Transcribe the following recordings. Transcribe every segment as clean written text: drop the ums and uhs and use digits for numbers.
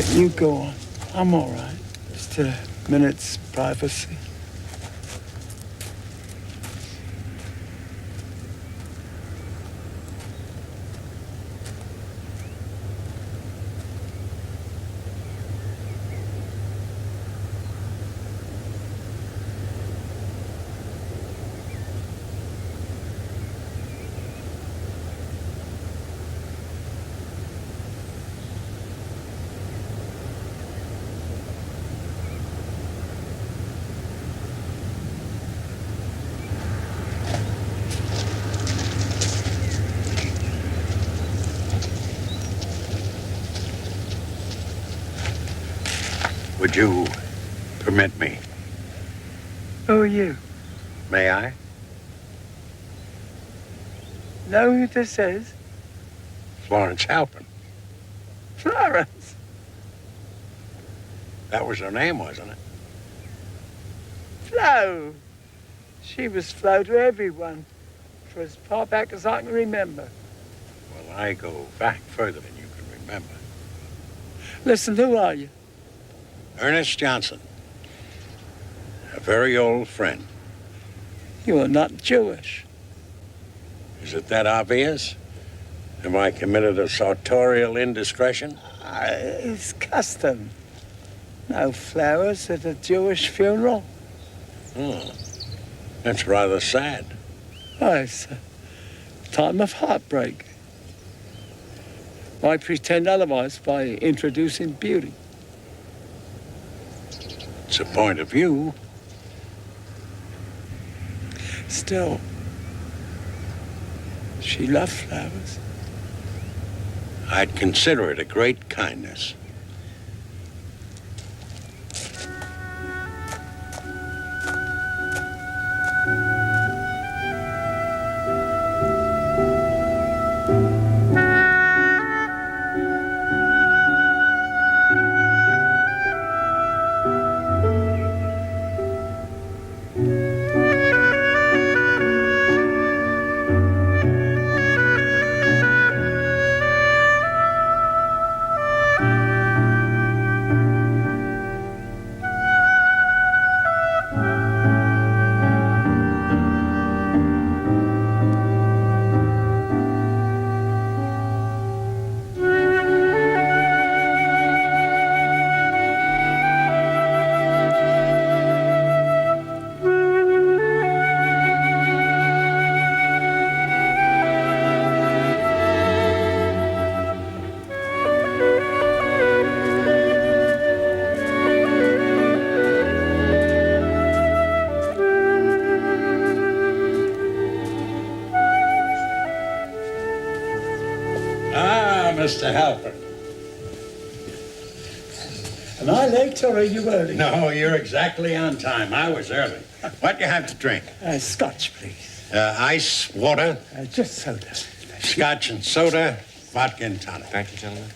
You go on. I'm all right. Just a minute's privacy. Would you permit me? Who are you? May I? Know who this is? Florence Halpern. Florence. That was her name, wasn't it? Flo. She was Flo to everyone for as far back as I can remember. Well, I go back further than you can remember. Listen, who are you? Ernest Johnson. A very old friend. You are not Jewish. Is it that obvious? Have I committed a sartorial indiscretion? It's custom. No flowers at a Jewish funeral. Oh, that's rather sad. Oh, it's a time of heartbreak. Why pretend otherwise by introducing beauty? It's a point of view. Still, she loved flowers. I'd consider it a great kindness. Mr. Halpern. Am I late or are you early? No, you're exactly on time. I was early. What do you have to drink? Scotch, please. Ice, water? Just soda. Scotch and soda, vodka and tonic. Thank you, gentlemen.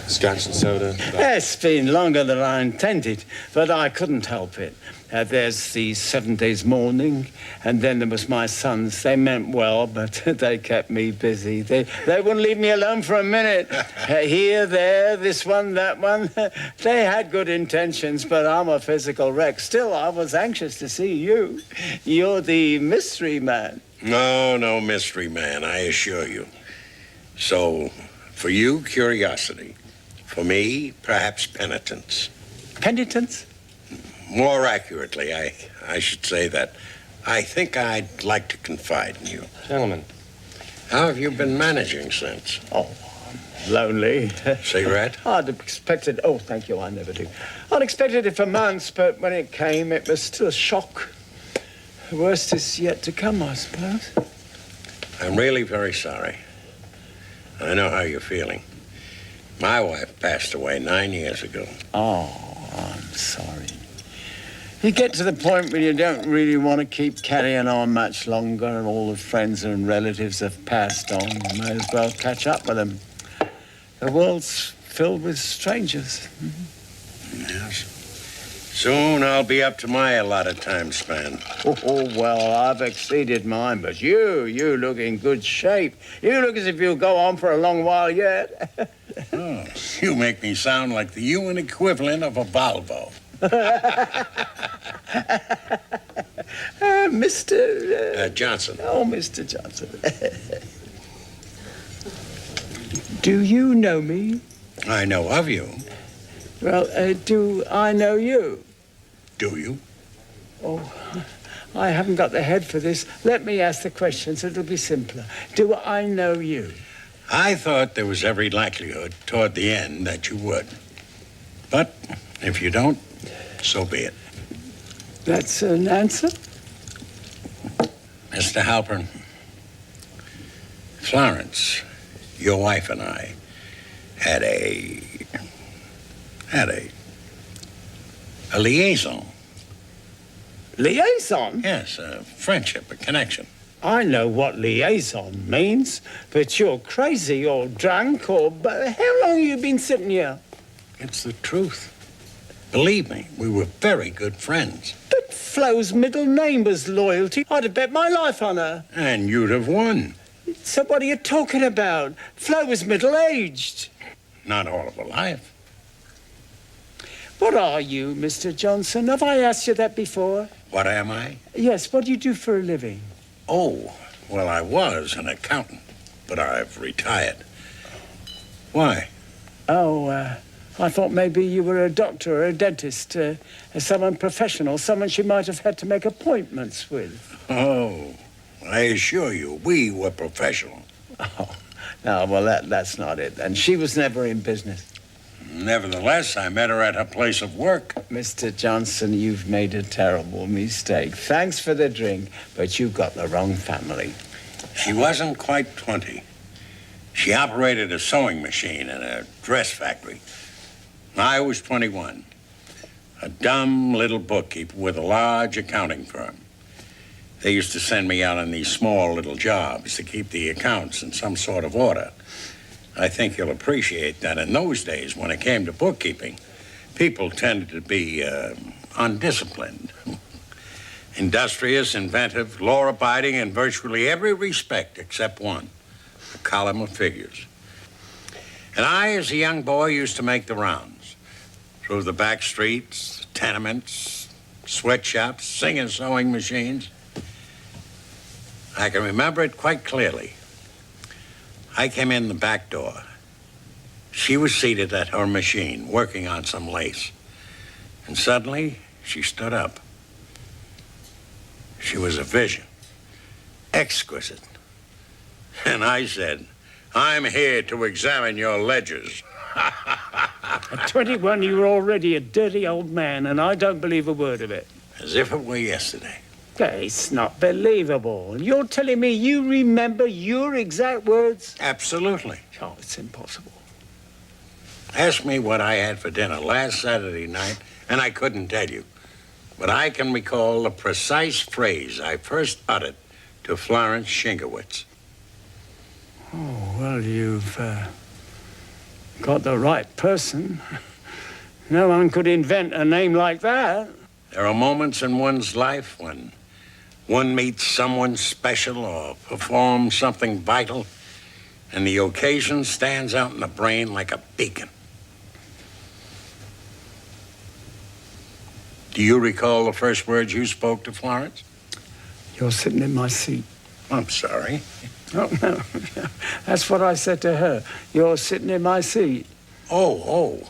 Scotch and soda. It's been longer than I intended, but I couldn't help it. There's the 7 days mourning, and then there was my sons. They meant well, but they kept me busy. They wouldn't leave me alone for a minute. Here, there, this one, that one. They had good intentions, but I'm a physical wreck. Still, I was anxious to see you. You're the mystery man. No mystery man, I assure you. So, for you, curiosity. For me, perhaps penitence. Penitence? More accurately, I should say that I think I'd like to confide in you. Gentlemen. How have you been managing since? Oh, I'm lonely. Cigarette? I'd expected... Oh, thank you, I never do. I'd expected it for months, but when it came, it was still a shock. The worst is yet to come, I suppose. I'm really very sorry. I know how you're feeling. My wife passed away 9 years ago. Oh, I'm sorry. You get to the point where you don't really want to keep carrying on much longer, and all the friends and relatives have passed on. You may as well catch up with them. The world's filled with strangers. Yes. Soon I'll be up to my allotted time span. Oh, well, I've exceeded mine, but you look in good shape. You look as if you'll go on for a long while yet. Oh, you make me sound like the human equivalent of a Volvo. Mr. Johnson. Oh, Mr. Johnson. Do you know me? I know of you. Well, do I know you? Do you? Oh, I haven't got the head for this. Let me ask the question so it'll be simpler. Do I know you? I thought there was every likelihood toward the end that you would. But if you don't, so be it. That's an answer? Mr. Halpern, Florence, your wife and I had a liaison. Liaison? Yes, a friendship, a connection. I know what liaison means, but you're crazy or drunk or... But how long have you been sitting here? It's the truth. Believe me, we were very good friends. But Flo's middle name was Loyalty. I'd have bet my life on her. And you'd have won. So what are you talking about? Flo was middle-aged. Not all of her life. What are you, Mr. Johnson? Have I asked you that before? What am I? Yes, what do you do for a living? Oh, well, I was an accountant, but I've retired. Why? Oh, I thought maybe you were a doctor or a dentist, someone professional, someone she might have had to make appointments with. Oh, I assure you, we were professional. Oh, no, well, that's not it. And she was never in business. Nevertheless, I met her at her place of work. Mr. Johnson, you've made a terrible mistake. Thanks for the drink, but you've got the wrong family. She wasn't quite 20. She operated a sewing machine in a dress factory. I was 21. A dumb little bookkeeper with a large accounting firm. They used to send me out on these small little jobs to keep the accounts in some sort of order. I think you'll appreciate that in those days, when it came to bookkeeping, people tended to be undisciplined. Industrious, inventive, law-abiding in virtually every respect except one, the column of figures. And I, as a young boy, used to make the rounds through the back streets, tenements, sweatshops, singing sewing machines. I can remember it quite clearly. I came in the back door. She was seated at her machine, working on some lace. And suddenly, she stood up. She was a vision. Exquisite. And I said, "I'm here to examine your ledgers." At 21, you were already a dirty old man, and I don't believe a word of it. As if it were yesterday. It's not believable. You're telling me you remember your exact words? Absolutely. Oh, it's impossible. Ask me what I had for dinner last Saturday night, and I couldn't tell you. But I can recall the precise phrase I first uttered to Florence Shinkowitz. Oh, well, you've got the right person. No one could invent a name like that. There are moments in one's life when one meets someone special or performs something vital, and the occasion stands out in the brain like a beacon. Do you recall the first words you spoke to Florence? You're sitting in my seat. I'm sorry. Oh, no. That's what I said to her. You're sitting in my seat. Oh.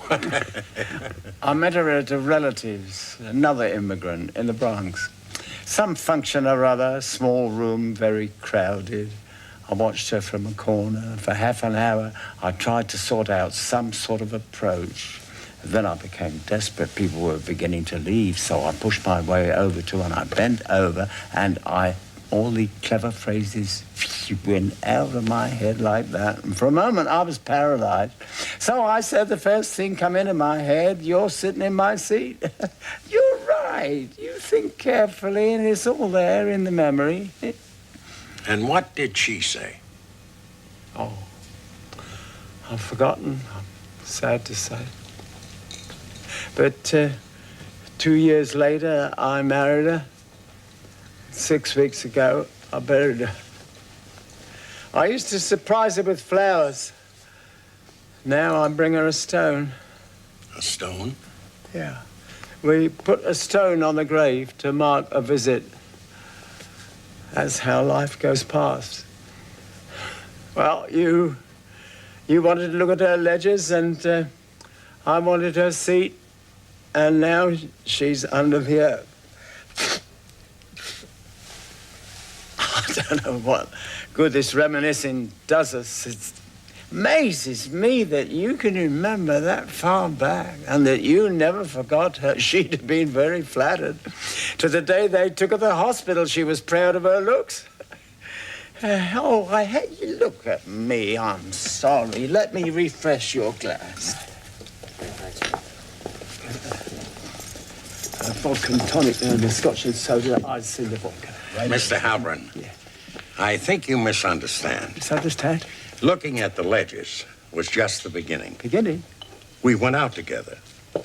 I met her at a relative's, another immigrant in the Bronx. Some function or other, small room, very crowded. I watched her from a corner. For half an hour, I tried to sort out some sort of approach. Then I became desperate. People were beginning to leave, so I pushed my way over to her, and I bent over, and all the clever phrases went out of my head like that. And for a moment, I was paralyzed. So I said the first thing come into my head, "You're sitting in my seat." You're right. You think carefully, and it's all there in the memory. And what did she say? Oh, I've forgotten. I'm sad to say. But 2 years later, I married her. 6 weeks ago, I buried her. I used to surprise her with flowers. Now I bring her a stone. A stone? Yeah. We put a stone on the grave to mark a visit. That's how life goes past. Well, you wanted to look at her ledgers, and I wanted her seat, and now she's under the earth. I don't know what good this reminiscing does us. It amazes me that you can remember that far back and that you never forgot her. She'd have been very flattered. To the day they took her to the hospital, she was proud of her looks. Oh, I hate you. Look at me. I'm sorry. Let me refresh your glass. A vodka and tonic and a scotch and soda. Ice in the vodka. Right? Mr. Halpern, Yeah. I think you misunderstand. Misunderstand? Looking at the ledgers was just the beginning. Beginning? We went out together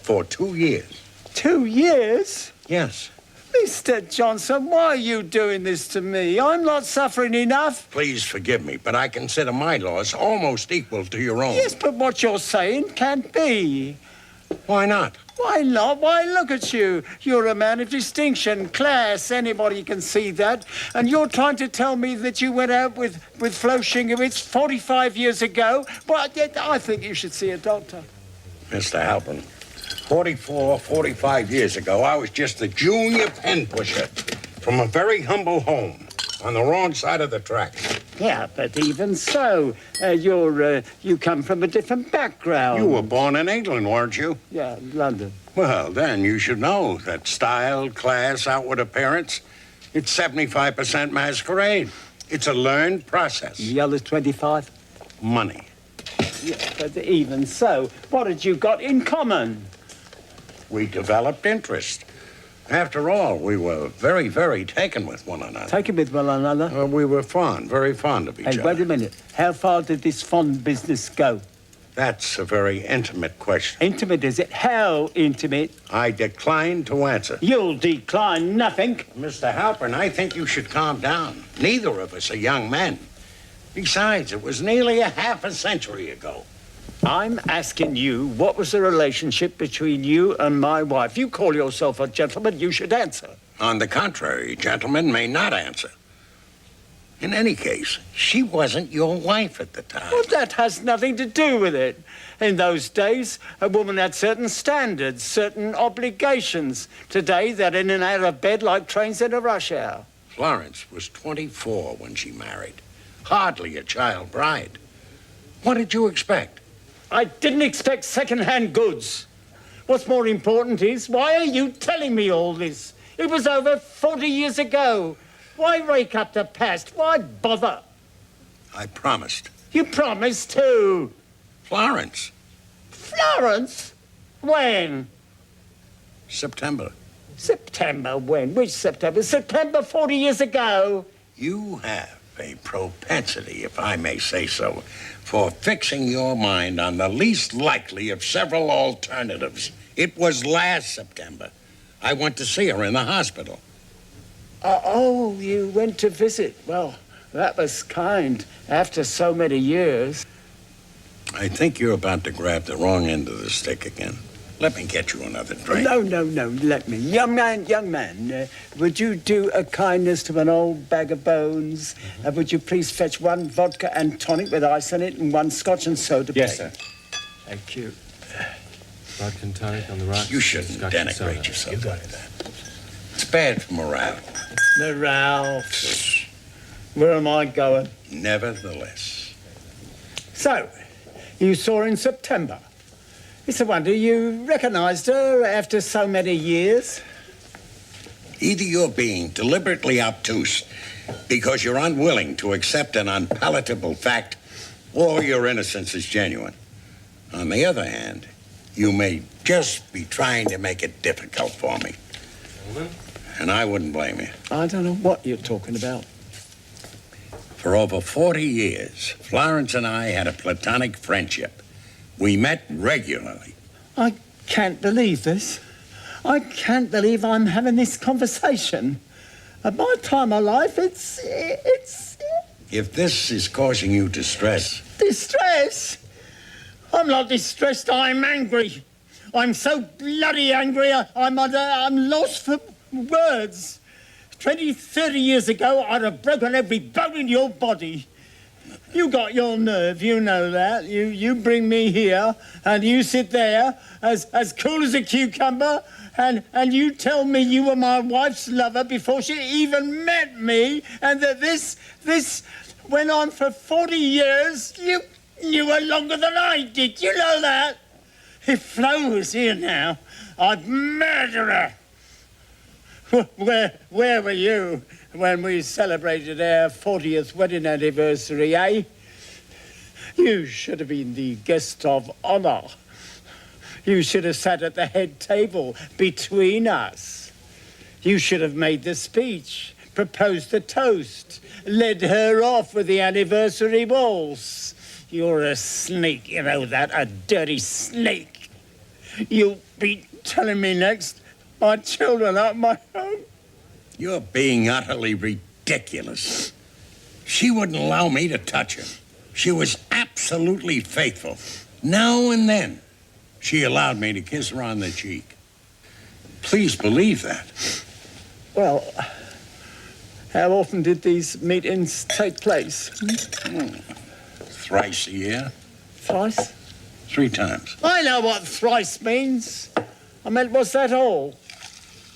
for 2 years. 2 years? Yes. Mr. Johnson, why are you doing this to me? I'm not suffering enough. Please forgive me, but I consider my loss almost equal to your own. Yes, but what you're saying can't be. Why not? Why not? Why, look at you. You're a man of distinction, class. Anybody can see that. And you're trying to tell me that you went out with Flo Shingowitz 45 years ago? Well, I think you should see a doctor. Mr. Halpern, 45 years ago, I was just a junior pen pusher from a very humble home on the wrong side of the tracks. Yeah, but even so, you come from a different background. You were born in England, weren't you? Yeah, London. Well, then you should know that style, class, outward appearance, it's 75% masquerade. It's a learned process. The other 25? Money. Yeah, but even so, what had you got in common? We developed interest. After all, we were very, very taken with one another. Taken with one another? We were very fond of each other. Hey, wait a minute. How far did this fond business go? That's a very intimate question. Intimate, is it? How intimate? I decline to answer. You'll decline nothing. Mr. Halpern, I think you should calm down. Neither of us are young men. Besides, it was nearly a half a century ago. I'm asking you, what was the relationship between you and my wife? You call yourself a gentleman, you should answer. On the contrary, gentlemen may not answer. In any case, she wasn't your wife at the time. Well, that has nothing to do with it. In those days, a woman had certain standards, certain obligations. Today, they're in and out of bed like trains in a rush hour. Florence was 24 when she married. Hardly a child bride. What did you expect? I didn't expect second-hand goods. What's more important is, why are you telling me all this? It was over 40 years ago. Why rake up the past? Why bother? I promised. You promised too. Florence. Florence? When? September. September when? Which September? September 40 years ago. You have a propensity, if I may say so, for fixing your mind on the least likely of several alternatives. It was last September. I went to see her in the hospital. Oh, you went to visit. Well, that was kind after so many years. I think you're about to grab the wrong end of the stick again. Let me get you another drink. No, let me. Young man, would you do a kindness to an old bag of bones? Would you please fetch one vodka and tonic with ice in it and one scotch and soda? Yes, sir. Thank you. Vodka and tonic on the rocks. You shouldn't Scotch and soda. denigrate yourself like that. It's bad for morale. Morale. Where am I going? Nevertheless. So, you saw her in September. It's a wonder you recognized her after so many years. Either you're being deliberately obtuse because you're unwilling to accept an unpalatable fact, or your innocence is genuine. On the other hand, you may just be trying to make it difficult for me. And I wouldn't blame you. I don't know what you're talking about. For over 40 years, Florence and I had a platonic friendship. We met regularly. I can't believe this. I can't believe I'm having this conversation. At my time of life, it's If this is causing you distress, distress. I'm not distressed, I'm angry. I'm so bloody angry, I'm lost for words. 20, 30 years ago, I'd have broken every bone in your body. You got your nerve, you know that. You bring me here, and you sit there, as cool as a cucumber, and you tell me you were my wife's lover before she even met me, and that this went on for 40 years. You knew her longer than I did, you know that? If Flo was here now, I'd murder her. Where were you when we celebrated our 40th wedding anniversary, eh? You should have been the guest of honor. You should have sat at the head table between us. You should have made the speech, proposed the toast, led her off with the anniversary waltz. You're a snake, you know that, a dirty snake. You'll be telling me next my children aren't my own. you're being utterly ridiculous. She wouldn't allow me to touch her. She was absolutely faithful. Now and then, she allowed me to kiss her on the cheek. Please believe that. Well, how often did these meetings take place? Thrice a year. Thrice? 3 times. I know what thrice means. I meant, was that all?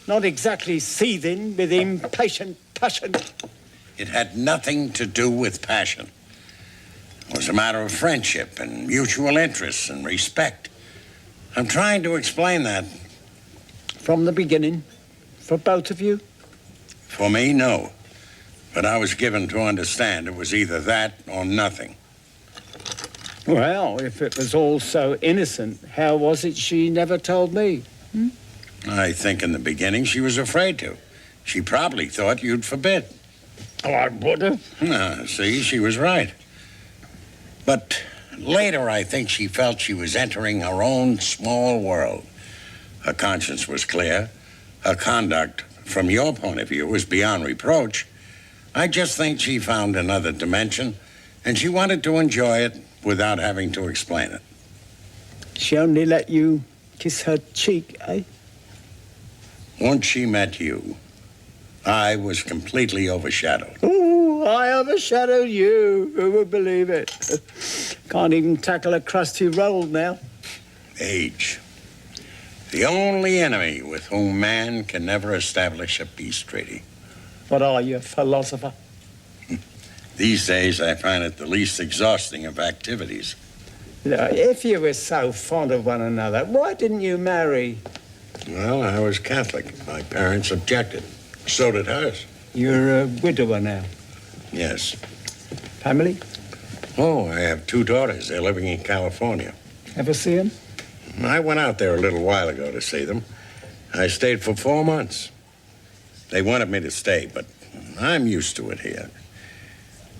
Not exactly seething with impatient passion. It had nothing to do with passion. It was a matter of friendship and mutual interests and respect. I'm trying to explain that. From the beginning, for both of you? For me, no. But I was given to understand it was either that or nothing. Well, if it was all so innocent, how was it she never told me? I think in the beginning she was afraid to. She probably thought you'd forbid. Oh, I would have. See, she was right. But later, I think she felt she was entering her own small world. Her conscience was clear. Her conduct, from your point of view, was beyond reproach. I just think she found another dimension, and she wanted to enjoy it without having to explain it. She only let you kiss her cheek, eh? Once she met you, I was completely overshadowed. Ooh, I overshadowed you. Who would believe it? Can't even tackle a crusty roll now. Age. The only enemy with whom man can never establish a peace treaty. What are you, a philosopher? These days, I find it the least exhausting of activities. If you were so fond of one another, why didn't you marry? Well, I was Catholic. My parents objected. So did hers. You're a widower now. Yes. Family? Oh, I have 2 daughters. They're living in California. Ever see them? I went out there a little while ago to see them. I stayed for 4 months. They wanted me to stay, but I'm used to it here.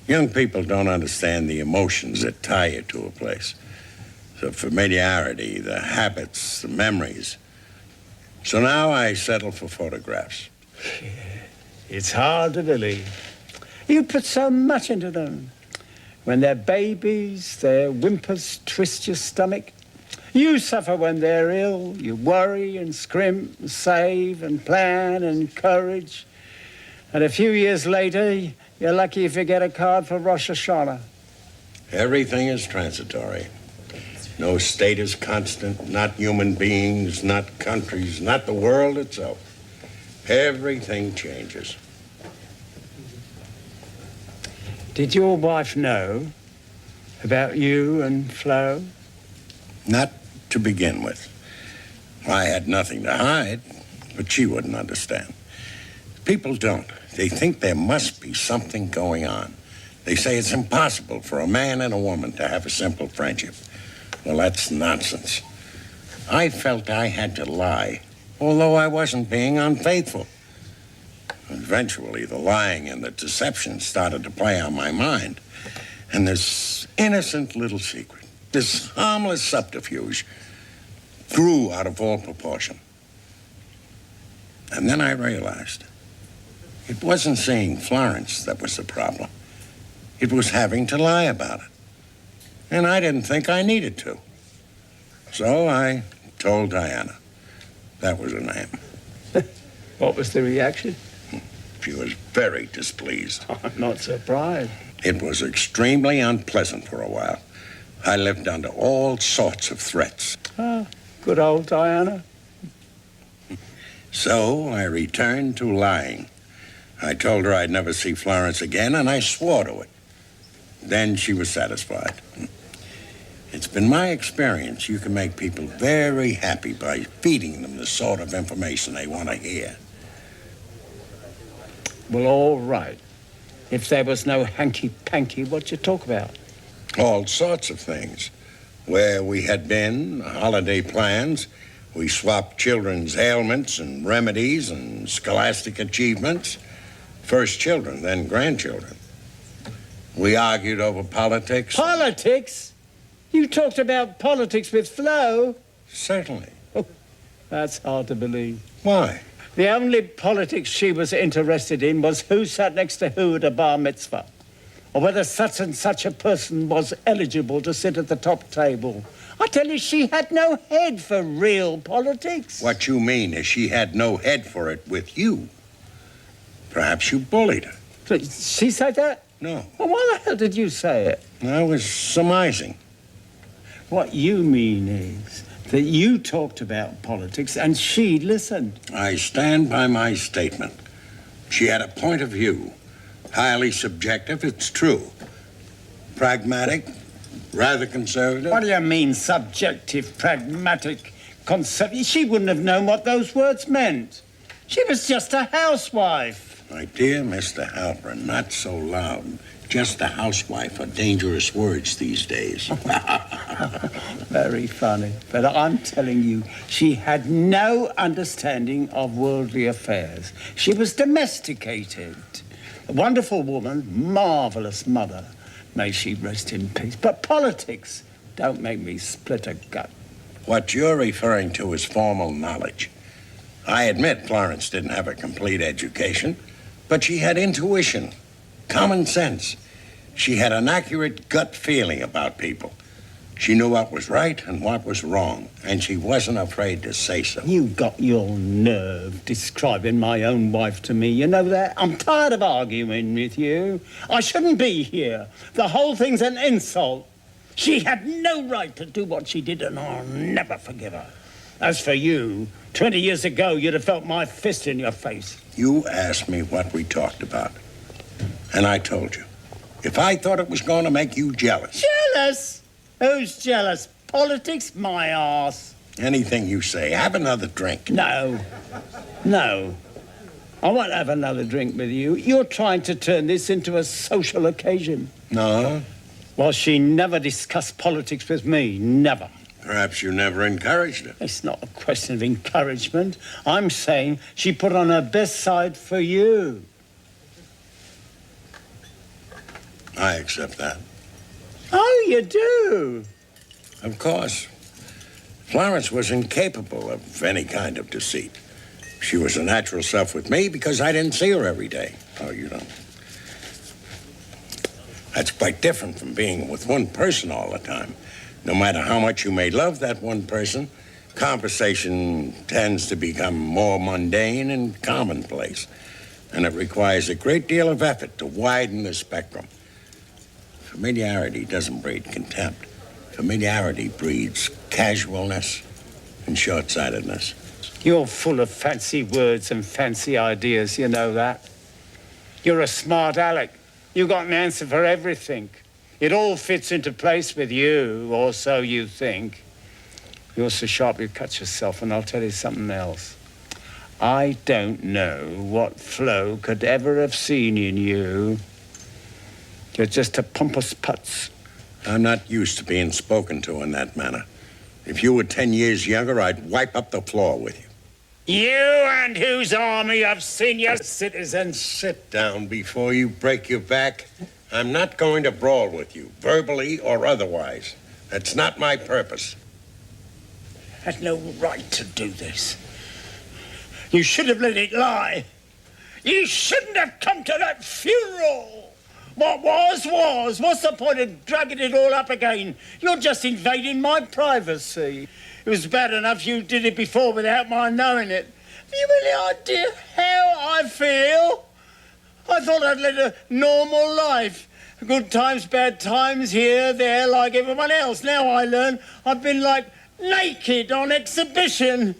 Young people don't understand the emotions that tie you to a place. The familiarity, the habits, the memories. So now I settle for photographs. It's hard to believe. You put so much into them. When they're babies, their whimpers twist your stomach. You suffer when they're ill. You worry and scrimp, save and plan and encourage. And a few years later, you're lucky if you get a card for Rosh Hashanah. Everything is transitory. No state is constant, not human beings, not countries, not the world itself. Everything changes. Did your wife know about you and Flo? Not to begin with. I had nothing to hide, but she wouldn't understand. People don't. They think there must be something going on. They say it's impossible for a man and a woman to have a simple friendship. Well, that's nonsense. I felt I had to lie, although I wasn't being unfaithful. Eventually, the lying and the deception started to play on my mind. And this innocent little secret, this harmless subterfuge, grew out of all proportion. And then I realized it wasn't seeing Florence that was the problem. It was having to lie about it. And I didn't think I needed to. So I told Diana. That was her name. What was the reaction? She was very displeased. I'm not surprised. It was extremely unpleasant for a while. I lived under all sorts of threats. Ah, good old Diana. So I returned to lying. I told her I'd never see Florence again, and I swore to it. Then she was satisfied. It's been my experience you can make people very happy by feeding them the sort of information they want to hear. Well, all right. If there was no hanky-panky, what'd you talk about? All sorts of things. Where we had been, holiday plans. We swapped children's ailments and remedies and scholastic achievements. First children, then grandchildren. We argued over politics. Politics? You talked about politics with Flo? Certainly. Oh, that's hard to believe. Why? The only politics she was interested in was who sat next to who at a bar mitzvah, or whether such and such a person was eligible to sit at the top table. I tell you, she had no head for real politics. What you mean is she had no head for it with you. Perhaps you bullied her. She said that? No. Well, why the hell did you say it? I was surmising. What you mean is that you talked about politics and she listened. I stand by my statement. She had a point of view. Highly subjective, it's true. Pragmatic, rather conservative. What do you mean, subjective, pragmatic, conservative? She wouldn't have known what those words meant. She was just a housewife. My dear Mr. Halpern, not so loud. Just a housewife are dangerous words these days. Very funny. But I'm telling you, she had no understanding of worldly affairs. She was domesticated. A wonderful woman, marvelous mother. May she rest in peace. But politics, don't make me split a gut. What you're referring to is formal knowledge. I admit Florence didn't have a complete education, but she had intuition, common sense. She had an accurate gut feeling about people. She knew what was right and what was wrong, and she wasn't afraid to say so. You got your nerve describing my own wife to me, you know that? I'm tired of arguing with you. I shouldn't be here. The whole thing's an insult. She had no right to do what she did, and I'll never forgive her. As for you, 20 years ago, you'd have felt my fist in your face. You asked me what we talked about, and I told you. If I thought it was going to make you jealous... Jealous? Who's jealous? Politics? My arse. Anything you say. Have another drink. No. No. I won't have another drink with you. You're trying to turn this into a social occasion. No? Well, she never discussed politics with me. Never. Perhaps you never encouraged her. It's not a question of encouragement. I'm saying she put on her best side for you. I accept that. Oh, you do? Of course. Florence was incapable of any kind of deceit. She was her natural self with me because I didn't see her every day. Oh, you don't. That's quite different from being with one person all the time. No matter how much you may love that one person, conversation tends to become more mundane and commonplace. And it requires a great deal of effort to widen the spectrum. Familiarity doesn't breed contempt. Familiarity breeds casualness and short-sightedness. You're full of fancy words and fancy ideas, you know that. You're a smart aleck. You got an answer for everything. It all fits into place with you, or so you think. You're so sharp you cut yourself, and I'll tell you something else. I don't know what Flo could ever have seen in you. You're just a pompous putz. I'm not used to being spoken to in that manner. If you were 10 years younger, I'd wipe up the floor with you. You and whose army of senior citizens? Sit down before you break your back. I'm not going to brawl with you, verbally or otherwise. That's not my purpose. Had no right to do this. You should have let it lie. You shouldn't have come to that funeral. What was, was. What's the point of dragging it all up again? You're just invading my privacy. It was bad enough you did it before without my knowing it. Have you any idea how I feel? I thought I'd led a normal life. Good times, bad times, here, there, like everyone else. Now I learn I've been like naked on exhibition.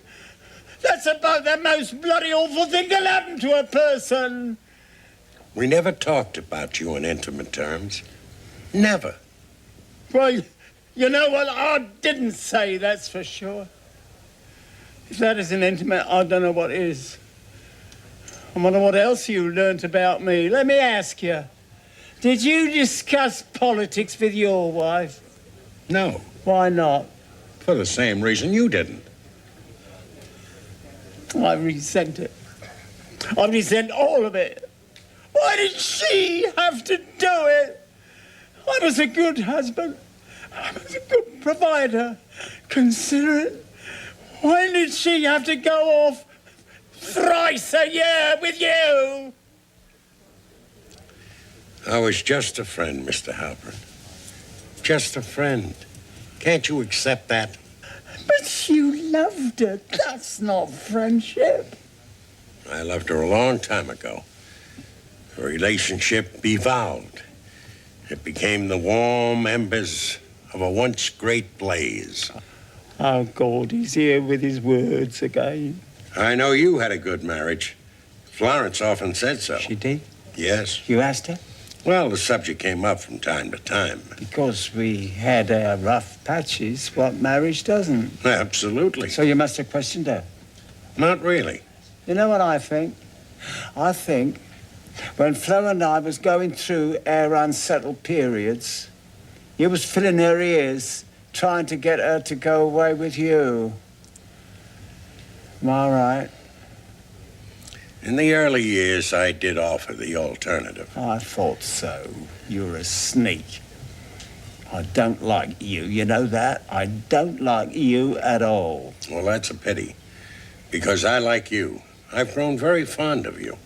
That's about the most bloody awful thing that happened to a person. We never talked about you in intimate terms. Never. Well, you know what? I didn't say, that's for sure. If that isn't intimate, I don't know what is. I wonder what else you learnt about me. Let me ask you. Did you discuss politics with your wife? No. Why not? For the same reason you didn't. I resent it. I resent all of it. Why did she have to do it? I was a good husband. I was a good provider. Considerate. Why did she have to go off thrice a year with you? I was just a friend, Mr. Halpern. Just a friend. Can't you accept that? But you loved her. That's not friendship. I loved her a long time ago. The relationship evolved. It became the warm embers of a once great blaze. Oh, God, he's here with his words again. I know you had a good marriage. Florence often said so. She did? Yes. You asked her? Well, the subject came up from time to time. Because we had our rough patches, what marriage doesn't? Absolutely. So you must have questioned her. Not really. You know what I think? I think when Flo and I was going through our unsettled periods, you was filling her ears, trying to get her to go away with you. Am I right? In the early years, I did offer the alternative. I thought so. You're a sneak. I don't like you, you know that? I don't like you at all. Well, that's a pity, because I like you. I've grown very fond of you.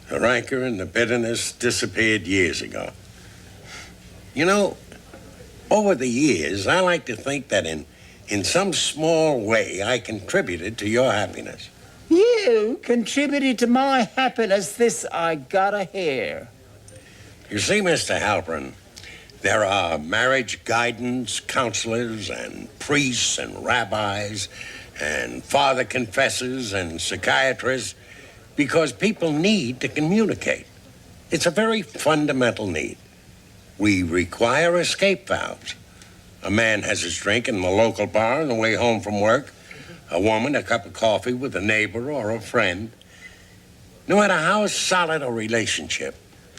The rancor and the bitterness disappeared years ago. You know, over the years, I like to think that in some small way, I contributed to your happiness. You contributed to my happiness, this I gotta hear. You see, Mr. Halpern, there are marriage guidance counselors and priests and rabbis and father confessors and psychiatrists because people need to communicate. It's a very fundamental need. We require escape valves. A man has his drink in the local bar on the way home from work. A woman, a cup of coffee with a neighbor or a friend. No matter how solid a relationship,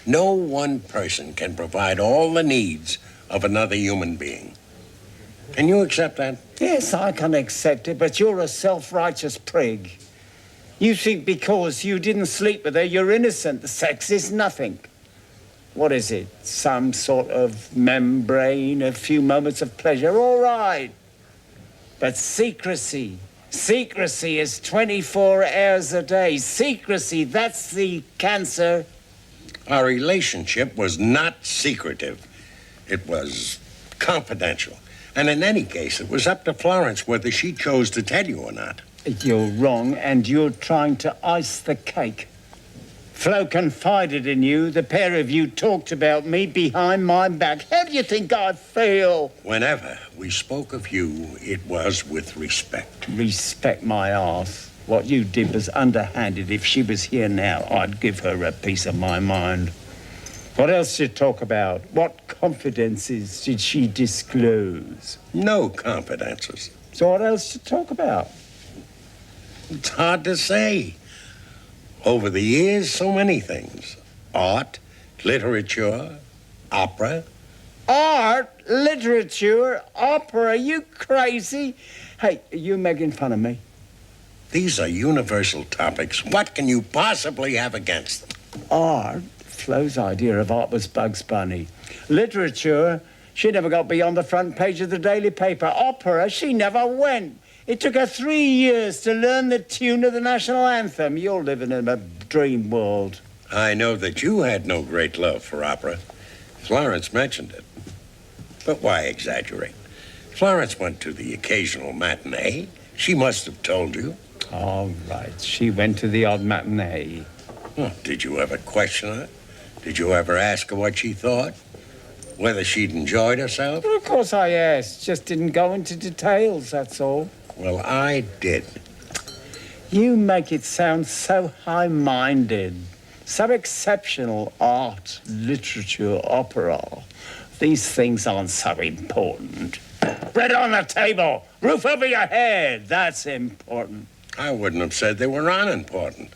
no one person can provide all the needs of another human being. Can you accept that? Yes, I can accept it, but you're a self-righteous prig. You think because you didn't sleep with her, you're innocent. The sex is nothing. What is it? Some sort of membrane, a few moments of pleasure, all right. But secrecy is 24 hours a day. Secrecy, that's the cancer. Our relationship was not secretive. It was confidential. And in any case, it was up to Florence whether she chose to tell you or not. You're wrong, and you're trying to ice the cake. Flo confided in you. The pair of you talked about me behind my back. How do you think I feel? Whenever we spoke of you, it was with respect. Respect my arse. What you did was underhanded. If she was here now, I'd give her a piece of my mind. What else did you talk about? What confidences did she disclose? No confidences. So what else did you talk about? It's hard to say. Over the years, so many things. Art, literature, opera. Art, literature, opera, you crazy? Hey, are you making fun of me? These are universal topics. What can you possibly have against them? Art, Flo's idea of art was Bugs Bunny. Literature, she never got beyond the front page of the daily paper. Opera, she never went. It took her 3 years to learn the tune of the national anthem. You're living in a dream world. I know that you had no great love for opera. Florence mentioned it. But why exaggerate? Florence went to the occasional matinee. She must have told you. All right, she went to the odd matinee. Well, did you ever question her? Did you ever ask her what she thought? Whether she'd enjoyed herself? Well, of course I asked. Just didn't go into details, that's all. Well, I did. You make it sound so high-minded, so exceptional. Art, literature, opera. These things aren't so important. Bread on the table, roof over your head, that's important. I wouldn't have said they were unimportant.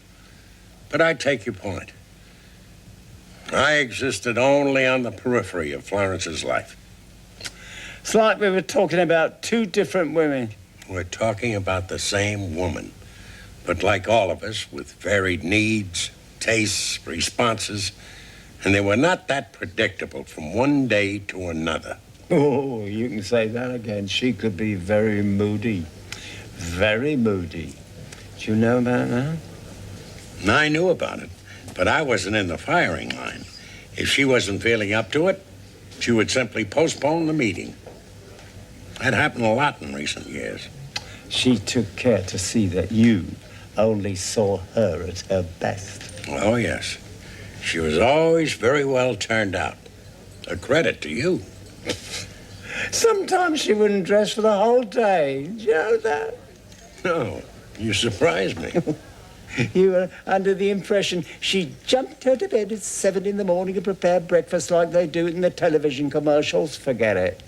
But I take your point. I existed only on the periphery of Florence's life. It's like we were talking about two different women. We're talking about the same woman. But like all of us, with varied needs, tastes, responses, and they were not that predictable from one day to another. Oh, you can say that again. She could be very moody. Very moody. Do you know about that? I knew about it, but I wasn't in the firing line. If she wasn't feeling up to it, she would simply postpone the meeting. That happened a lot in recent years. She took care to see that you only saw her at her best. Oh, yes. She was always very well turned out. A credit to you. Sometimes she wouldn't dress for the whole day. Did you know that? No, you surprised me. You were under the impression she jumped out of bed at 7 in the morning and prepared breakfast like they do in the television commercials. Forget it.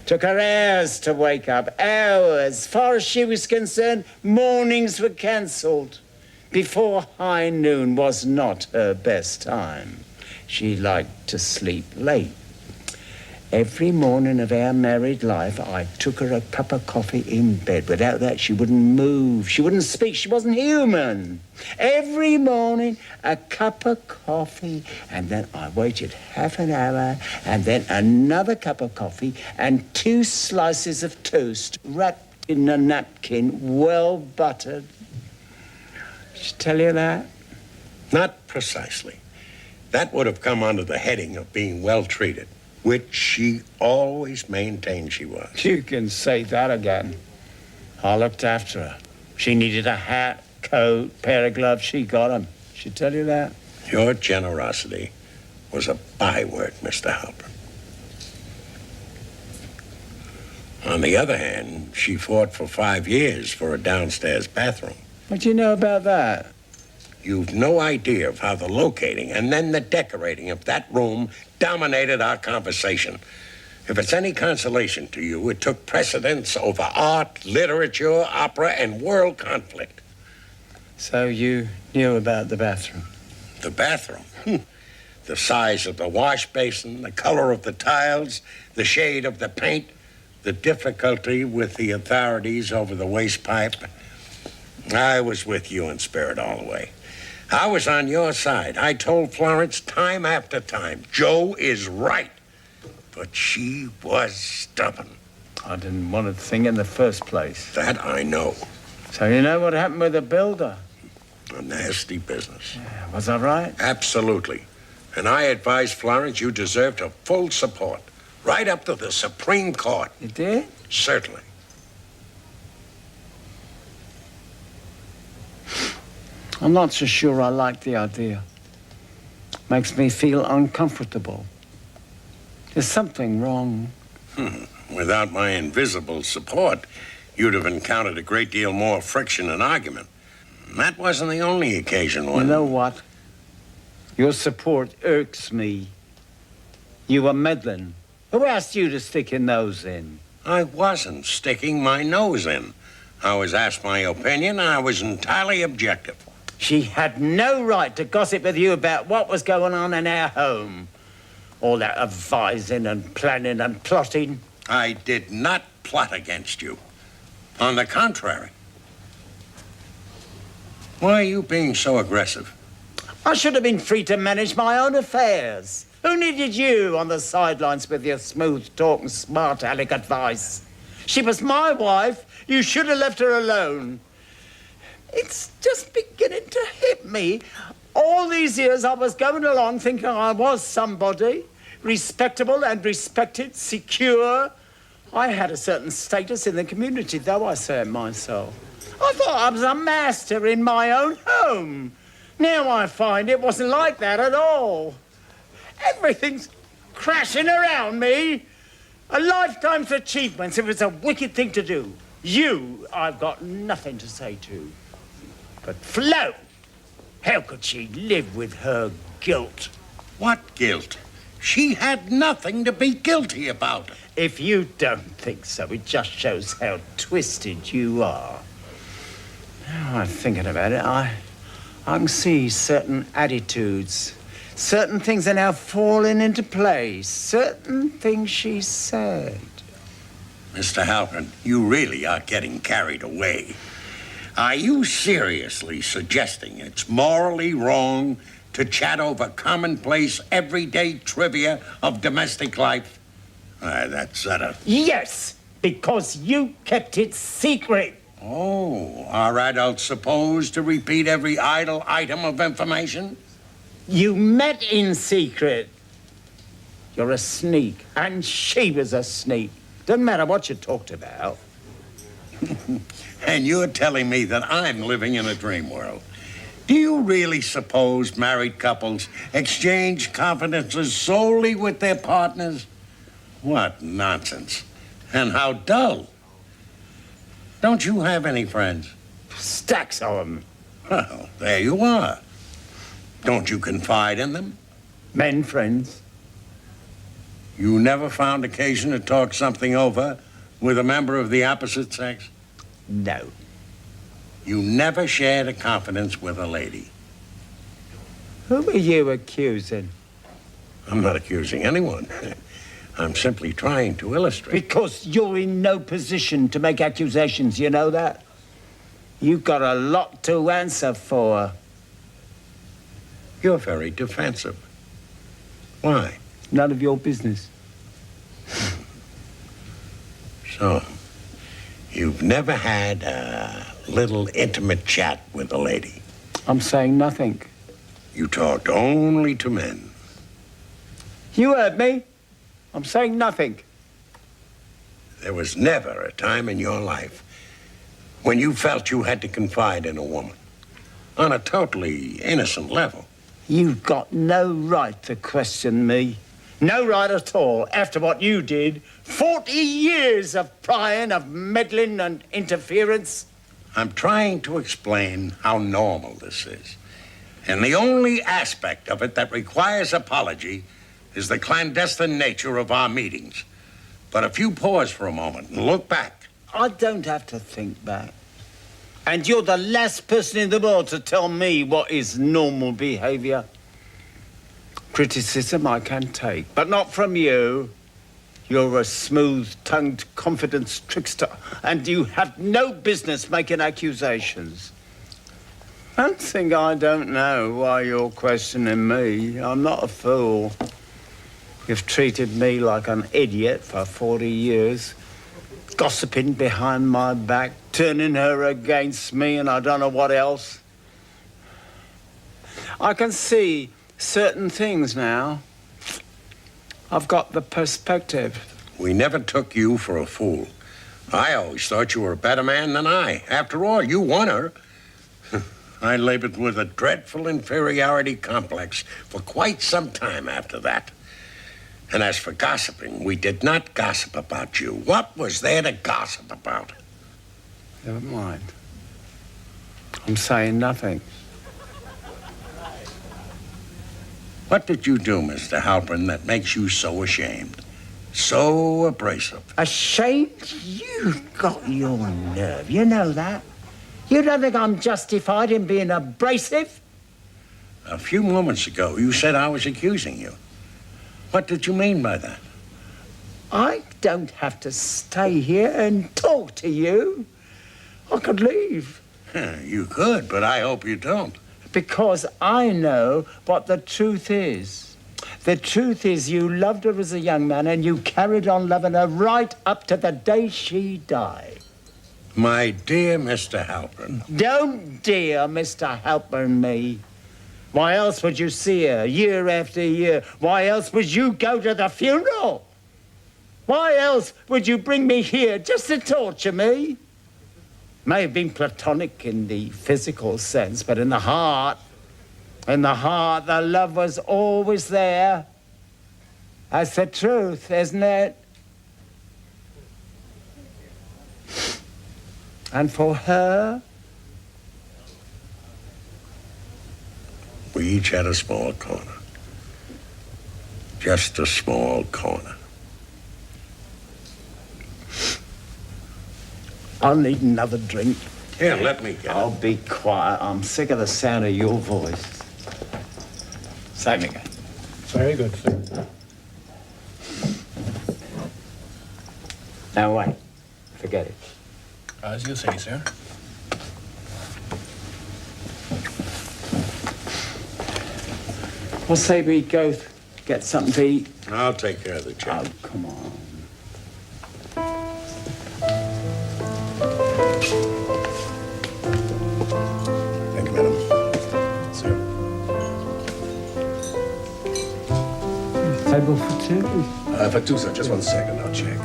Took her hours to wake up. Hours. As far as she was concerned, mornings were cancelled. Before high noon was not her best time. She liked to sleep late. Every morning of our married life, I took her a cup of coffee in bed. Without that, she wouldn't move. She wouldn't speak. She wasn't human. Every morning, a cup of coffee, and then I waited half an hour, and then another cup of coffee, and 2 slices of toast wrapped in a napkin, well buttered. Did she tell you that? Not precisely. That would have come under the heading of being well treated, which she always maintained she was. You can say that again. I looked after her. She needed a hat, coat, pair of gloves. She got them. She tell you that? Your generosity was a byword, Mr. Halpern. On the other hand, she fought for 5 years for a downstairs bathroom. What do you know about that? You've no idea of how the locating and then the decorating of that room dominated our conversation. If it's any consolation to you, it took precedence over art, literature, opera, and world conflict. So you knew about the bathroom? The bathroom? The size of the wash basin, the color of the tiles, the shade of the paint, the difficulty with the authorities over the waste pipe. I was with you in spirit all the way. I was on your side. I told Florence time after time, Joe is right. But she was stubborn. I didn't want a thing in the first place. That I know. So you know what happened with the builder? A nasty business. Yeah, was I right? Absolutely. And I advised Florence you deserved her full support. Right up to the Supreme Court. You did? Certainly. I'm not so sure I like the idea. Makes me feel uncomfortable. There's something wrong. Without my invisible support, you'd have encountered a great deal more friction and argument. And that wasn't the only occasion when... You know what? Your support irks me. You were meddling. Who asked you to stick your nose in? I wasn't sticking my nose in. I was asked my opinion, and I was entirely objective. She had no right to gossip with you about what was going on in our home. All that advising and planning and plotting. I did not plot against you. On the contrary. Why are you being so aggressive? I should have been free to manage my own affairs. Who needed you on the sidelines with your smooth talk and smart aleck advice? She was my wife. You should have left her alone. It's just beginning to hit me. All these years I was going along thinking I was somebody, respectable and respected, secure. I had a certain status in the community, though I say it myself. I thought I was a master in my own home. Now I find it wasn't like that at all. Everything's crashing around me. A lifetime's achievements. It was a wicked thing to do. You, I've got nothing to say to. But Flo, how could she live with her guilt? What guilt? She had nothing to be guilty about. If you don't think so, it just shows how twisted you are. Now I'm thinking about it, I can see certain attitudes. Certain things are now falling into place. Certain things she said. Mr. Halpern, you really are getting carried away. Are you seriously suggesting it's morally wrong to chat over commonplace, everyday trivia of domestic life? That's Yes, because you kept it secret. Oh, are adults supposed to repeat every idle item of information? You met in secret. You're a sneak, and she was a sneak. Doesn't matter what you talked about. And you're telling me that I'm living in a dream world. Do you really suppose married couples exchange confidences solely with their partners? What nonsense. And how dull. Don't you have any friends? Stacks of them. Well, there you are. Don't you confide in them? Men friends. You never found occasion to talk something over with a member of the opposite sex? No. You never shared a confidence with a lady? Who are you accusing? I'm not accusing anyone. I'm simply trying to illustrate. Because you're in no position to make accusations, you know that? You've got a lot to answer for. You're very defensive. Why? None of your business. So, you've never had a little intimate chat with a lady? I'm saying nothing. You talked only to men. You heard me. I'm saying nothing. There was never a time in your life when you felt you had to confide in a woman on a totally innocent level. You've got no right to question me. No right at all, after what you did. 40 years of prying, of meddling and interference. I'm trying to explain how normal this is. And the only aspect of it that requires apology is the clandestine nature of our meetings. But if you pause for a moment and look back... I don't have to think back. And you're the last person in the world to tell me what is normal behavior. Criticism I can take, but not from you. You're a smooth-tongued confidence trickster, and you have no business making accusations. Don't think I don't know why you're questioning me. I'm not a fool. You've treated me like an idiot for 40 years, gossiping behind my back, turning her against me, and I don't know what else. I can see certain things now. I've got the perspective. We never took you for a fool. I always thought you were a better man than I. After all, you won her. I labored with a dreadful inferiority complex for quite some time after that. And as for gossiping, we did not gossip about you. What was there to gossip about? Never mind. I'm saying nothing. What did you do, Mr. Halpern, that makes you so ashamed? So abrasive? Ashamed? You've got your nerve. You know that. You don't think I'm justified in being abrasive? A few moments ago, you said I was accusing you. What did you mean by that? I don't have to stay here and talk to you. I could leave. You could, but I hope you don't. Because I know what the truth is. The truth is you loved her as a young man and you carried on loving her right up to the day she died. My dear Mr. Halpern. Don't dear Mr. Halpern me. Why else would you see her year after year? Why else would you go to the funeral? Why else would you bring me here just to torture me? May have been platonic in the physical sense, but in the heart, the love was always there. That's the truth, isn't it? And for her, we each had a small corner. Just a small corner. I'll need another drink. Here, let me get I'll be quiet. I'm sick of the sound of your voice. Same again. Very good, sir. Now wait. Forget it. As you say, sir. Well, say we go get something to eat. I'll take care of the check. Oh, come on. Thank you, madam. Sir. Table for two? For two, sir. Just 1 second, I'll check.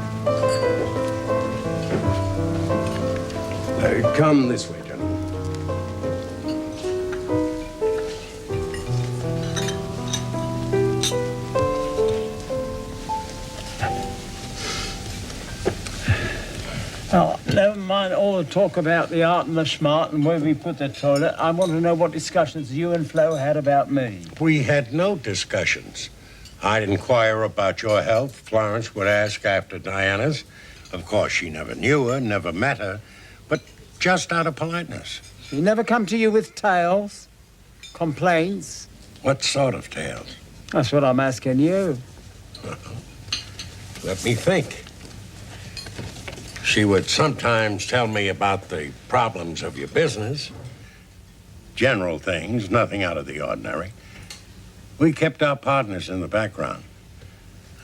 Come this way, gentlemen. Oh, never mind all the talk about the art and the smart and where we put the toilet. I want to know what discussions you and Flo had about me. We had no discussions. I'd inquire about your health. Florence would ask after Diana's. Of course, she never knew her, never met her, but just out of politeness. She never come to you with tales, complaints. What sort of tales? That's what I'm asking you. Let me think. She would sometimes tell me about the problems of your business. General things, nothing out of the ordinary. We kept our partners in the background.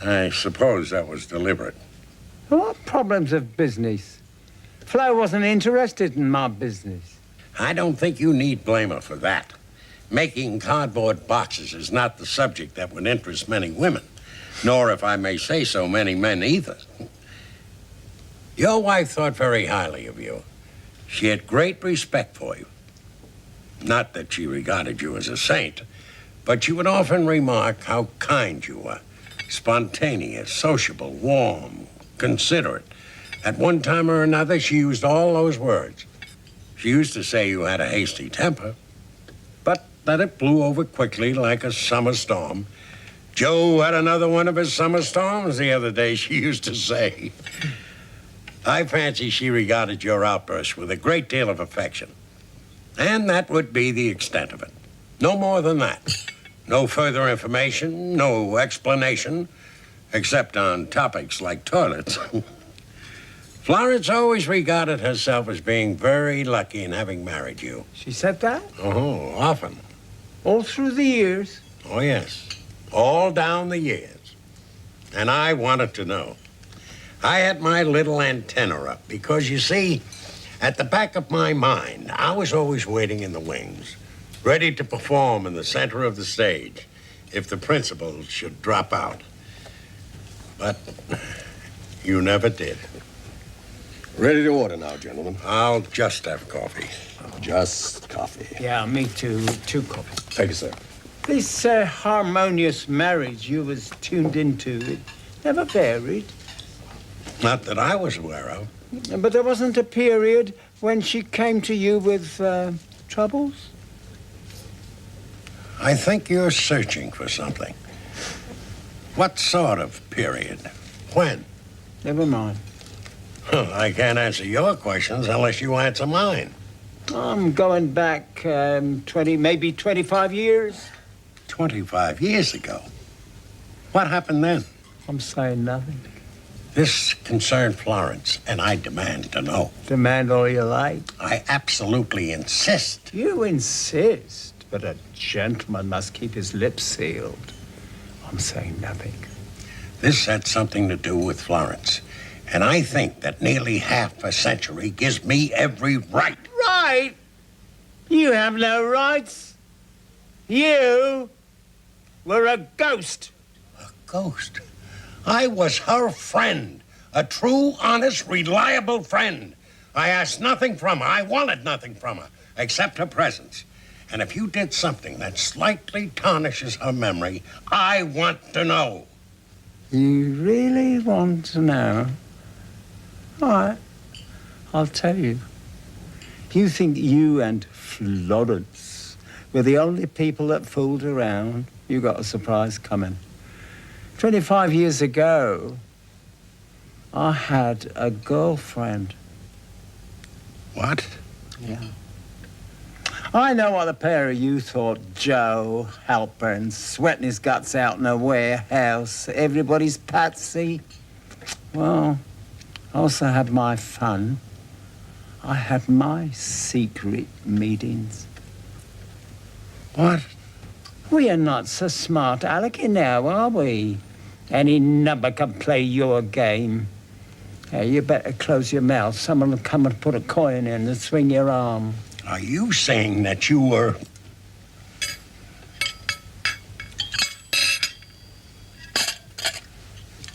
I suppose that was deliberate. What problems of business? Flo wasn't interested in my business. I don't think you need blame her for that. Making cardboard boxes is not the subject that would interest many women, nor, if I may say so, many men either. Your wife thought very highly of you. She had great respect for you. Not that she regarded you as a saint, but she would often remark how kind you were. Spontaneous, sociable, warm, considerate. At one time or another, she used all those words. She used to say you had a hasty temper, but that it blew over quickly like a summer storm. Joe had another one of his summer storms the other day, she used to say. I fancy she regarded your outburst with a great deal of affection. And that would be the extent of it. No more than that. No further information, no explanation, except on topics like toilets. Florence always regarded herself as being very lucky in having married you. She said that? Oh, often. All through the years? Oh, yes. All down the years. And I wanted to know. I had my little antenna up because, you see, at the back of my mind, I was always waiting in the wings, ready to perform in the center of the stage if the principal should drop out. But you never did. Ready to order now, gentlemen. I'll just have coffee. Just coffee. Yeah, me too. 2 coffees. Thank you, sir. This harmonious marriage you was tuned into, it never varied. Not that I was aware of. But there wasn't a period when she came to you with troubles? I think you're searching for something. What sort of period? When? Never mind. I can't answer your questions unless you answer mine. I'm going back 20, maybe 25 years. 25 years ago. What happened then? I'm saying nothing. This concerned Florence, and I demand to know. Demand all you like. I absolutely insist. You insist, but a gentleman must keep his lips sealed. I'm saying nothing. This had something to do with Florence. And I think that nearly half a century gives me every right. Right? You have no rights. You were a ghost. A ghost? I was her friend. A true, honest, reliable friend. I asked nothing from her. I wanted nothing from her, except her presence. And if you did something that slightly tarnishes her memory, I want to know. You really want to know? All right, I'll tell you. You think you and Florence were the only people that fooled around? You got a surprise coming. 25 years ago, I had a girlfriend. What? Yeah. I know what the pair of you thought. Joe Halpern, sweating his guts out in a warehouse. Everybody's patsy. Well, I also had my fun. I had my secret meetings. What? We are not so smart, Alecky, now, are we? Any number can play your game. You better close your mouth. Someone will come and put a coin in and swing your arm. Are you saying that you were...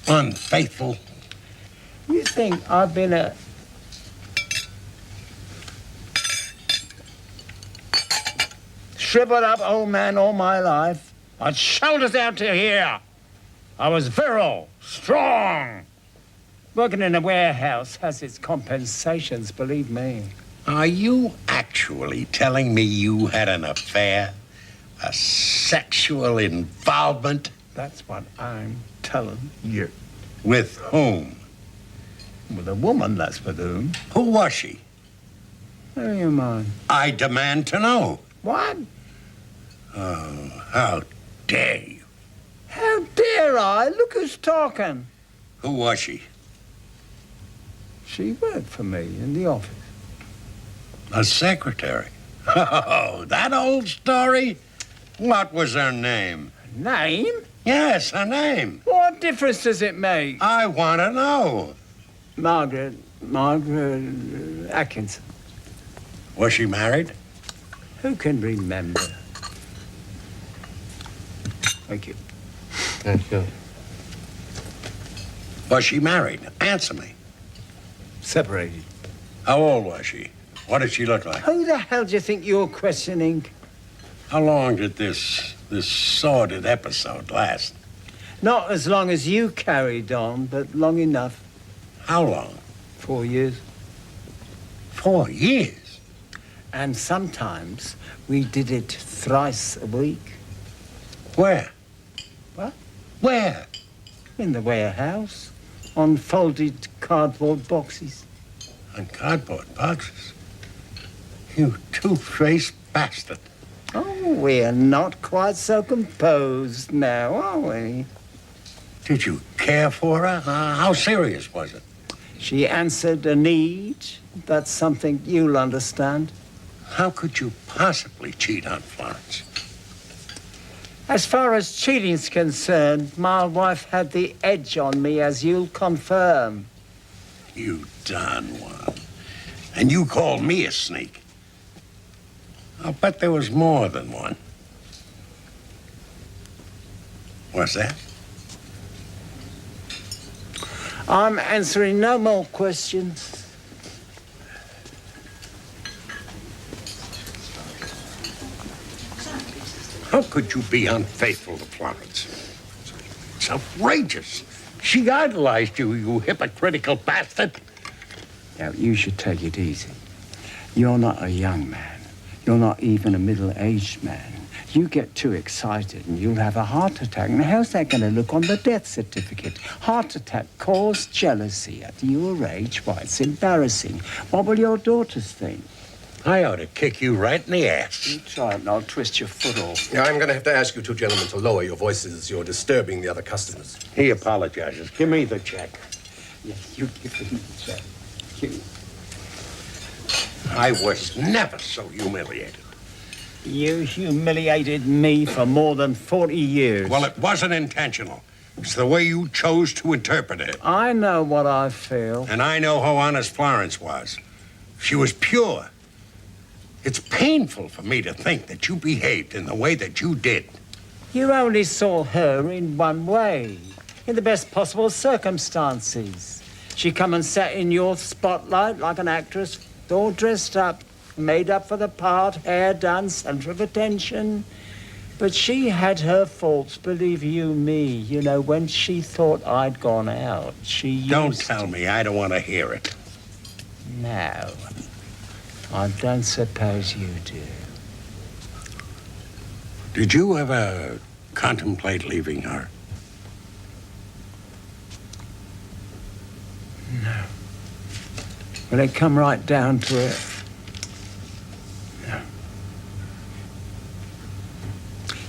unfaithful? You think I've been a... shriveled up old man all my life? I had shoulders out to here. I was virile, strong. Working in a warehouse has its compensations, believe me. Are you actually telling me you had an affair? A sexual involvement? That's what I'm telling you. With whom? With a woman, that's with whom. Who was she? What do you mind? I demand to know. What? Oh, how dare you? How dare I? Look who's talking. Who was she? She worked for me in the office. A secretary. Oh, that old story? What was her name? Name? Yes, her name. What difference does it make? I want to know. Margaret Atkinson. Was she married? Who can remember? Thank you. Thank you. Was she married? Answer me. Separated. How old was she? What did she look like? Who the hell do you think you're questioning? How long did this sordid episode last? Not as long as you carried on, but long enough. How long? 4 years. 4 years? And sometimes we did it thrice a week. Where? What? Where? In the warehouse. On folded cardboard boxes. On cardboard boxes? You two-faced bastard. Oh, we're not quite so composed now, are we? Did you care for her? How serious was it? She answered a need. That's something you'll understand. How could you possibly cheat on Florence? As far as cheating's concerned, my wife had the edge on me, as you'll confirm. You done one. And you called me a sneak. I'll bet there was more than one. What's that? I'm answering no more questions. How could you be unfaithful to Florence? It's outrageous. She idolized you, you hypocritical bastard. Now, you should take it easy. You're not a young man. You're not even a middle-aged man. You get too excited and you'll have a heart attack. Now, how's that going to look on the death certificate? Heart attack caused jealousy at your age. Why, it's embarrassing. What will your daughters think? I ought to kick you right in the ass. You try it and I'll twist your foot off. Yeah, I'm going to have to ask you two gentlemen to lower your voices. You're disturbing the other customers. He apologizes. Give me the check. Yeah, you give him the check. You. I was never so humiliated. You humiliated me for more than 40 years. Well, it wasn't intentional. It's the way you chose to interpret it. I know what I feel. And I know how honest Florence was. She was pure. It's painful for me to think that you behaved in the way that you did. You only saw her in one way, in the best possible circumstances. She come and sat in your spotlight like an actress, all dressed up, made up for the part, hair done, centre of attention. But she had her faults, believe you me. You know, when she thought I'd gone out, she used Don't tell me. I don't want to hear it. No, I don't suppose you do. Did you ever contemplate leaving her? No. When it come right down to it, no.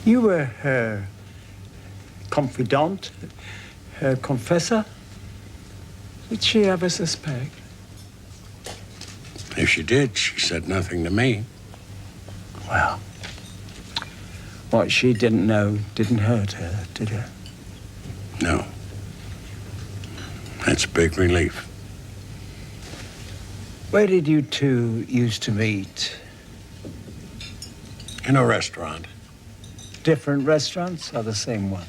You were her confidant, her confessor. Did she ever suspect? If she did, she said nothing to me. Well, what she didn't know didn't hurt her, did it? No. That's a big relief. Where did you two used to meet? In a restaurant. Different restaurants or the same one?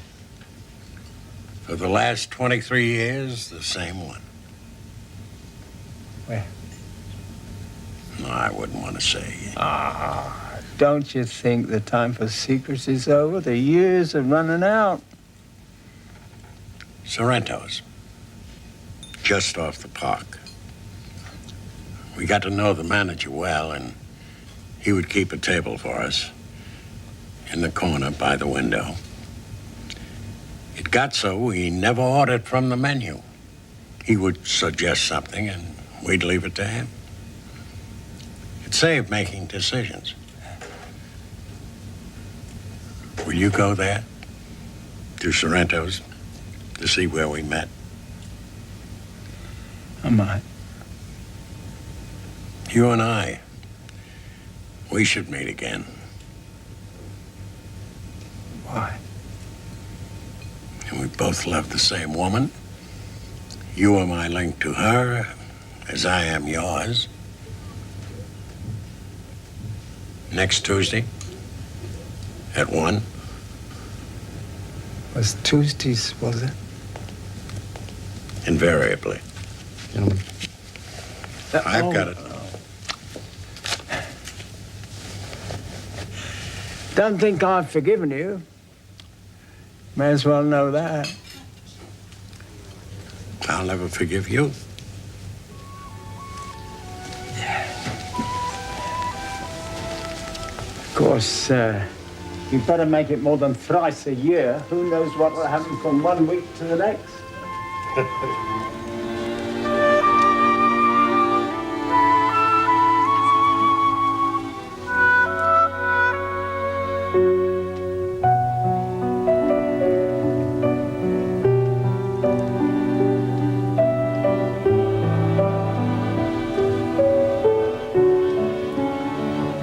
For the last 23 years, the same one. Where? No, I wouldn't want to say. Don't you think the time for secrecy's over? The years are running out. Sorrento's. Just off the park. We got to know the manager well, and he would keep a table for us in the corner by the window. It got so we never ordered from the menu. He would suggest something, and we'd leave it to him. It saved making decisions. Will you go there? To Sorrento's? To see where we met? I might. You and I, we should meet again. Why? And we both love the same woman. You are my link to her, as I am yours. Next Tuesday, at 1. Was Tuesdays, was it? Invariably. Gentlemen. I've got it. Don't think I've forgiven you. May as well know that. I'll never forgive you. Of course, you better make it more than thrice a year. Who knows what will happen from one week to the next?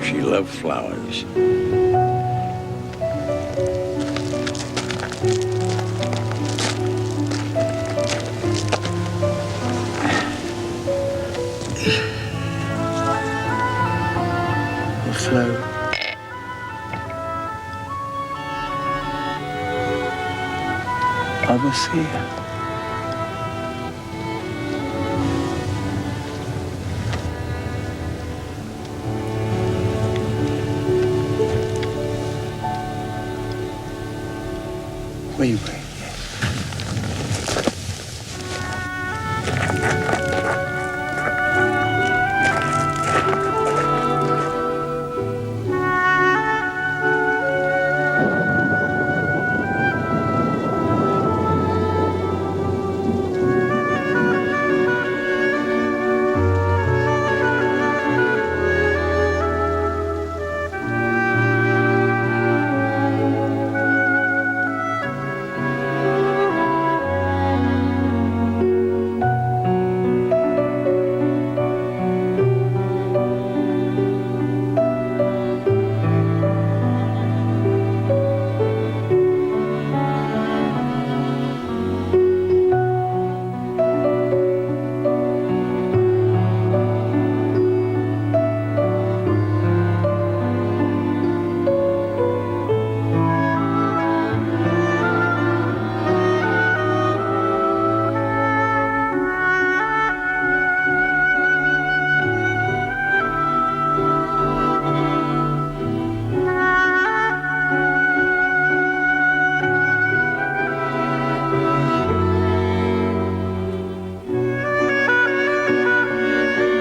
She loved flowers. The flow. I will see her. Oui, oui.